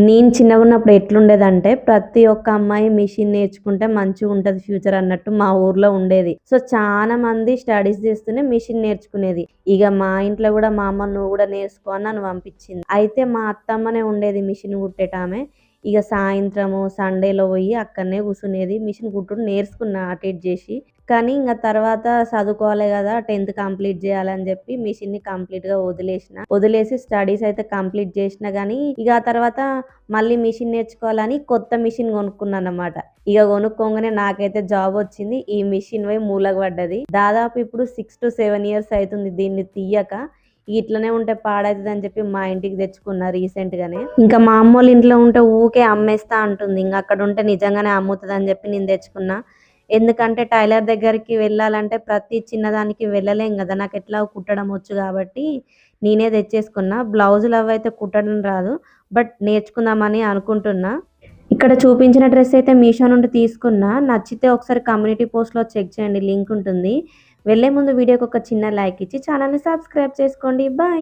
నేను చిన్నగున్నప్పుడు ఎట్లుండేదంటే ప్రతి ఒక్క అమ్మాయి మిషన్ నేర్చుకుంటే మంచిగా ఉంటది ఫ్యూచర్ అన్నట్టు మా ఊర్లో ఉండేది. సో చాలా మంది స్టడీస్ చేస్తూనే మిషన్ నేర్చుకునేది. ఇక మా ఇంట్లో కూడా మా అమ్మ నువ్వు కూడా నేర్చుకో అని నన్ను పంపించింది. అయితే మా అత్తమ్మనే ఉండేది మిషన్ కుట్టేటామె. ఇక సాయంత్రము సండేలో పోయి అక్కడనే కూర్చునేది. మిషన్ కుట్టుడు నేర్చుకున్నా అటు ఇటు చేసి. కానీ ఇంక తర్వాత చదువుకోవాలి కదా, 10th కంప్లీట్ చేయాలని చెప్పి మిషన్ని కంప్లీట్గా వదిలేసి స్టడీస్ అయితే కంప్లీట్ చేసిన. కానీ ఇక ఆ తర్వాత మళ్ళీ మిషన్ నేర్చుకోవాలని కొత్త మిషన్ కొనుక్కున్నాను అన్నమాట. ఇక కొనుక్కోగానే నాకైతే జాబ్ వచ్చింది. ఈ మిషన్ పోయి మూలకు పడ్డది. దాదాపు ఇప్పుడు 6 to 7 years అవుతుంది దీన్ని తీయక. ఇట్లనే ఉంటే పాడైతుంది అని చెప్పి మా ఇంటికి తెచ్చుకున్నా రీసెంట్ గానే. ఇంకా మా అమ్మోళ్ళ ఇంట్లో ఉంటే ఊకే అమ్మేస్తా అంటుంది. ఇంకా అక్కడ ఉంటే నిజంగానే అమ్ముతుంది అని చెప్పి నేను తెచ్చుకున్నా. ఎందుకంటే టైలర్ దగ్గరికి వెళ్ళాలంటే ప్రతి చిన్నదానికి వెళ్ళలేం కదా, నాకు ఎట్లా కుట్టడం వచ్చు కాబట్టి నేనే తెచ్చేసుకున్నా. బ్లౌజులు అవైతే కుట్టడం రాదు, బట్ నేర్చుకుందామని అనుకుంటున్నా. ఇక్కడ చూపించిన డ్రెస్ అయితే మీషో నుండి తీసుకున్నా. నచ్చితే ఒకసారి కమ్యూనిటీ పోస్ట్లో చెక్ చేయండి, లింక్ ఉంటుంది. వెళ్ళే ముందు వీడియోకి ఒక చిన్న లైక్ ఇచ్చి ఛానల్ని సబ్స్క్రైబ్ చేసుకోండి. బాయ్.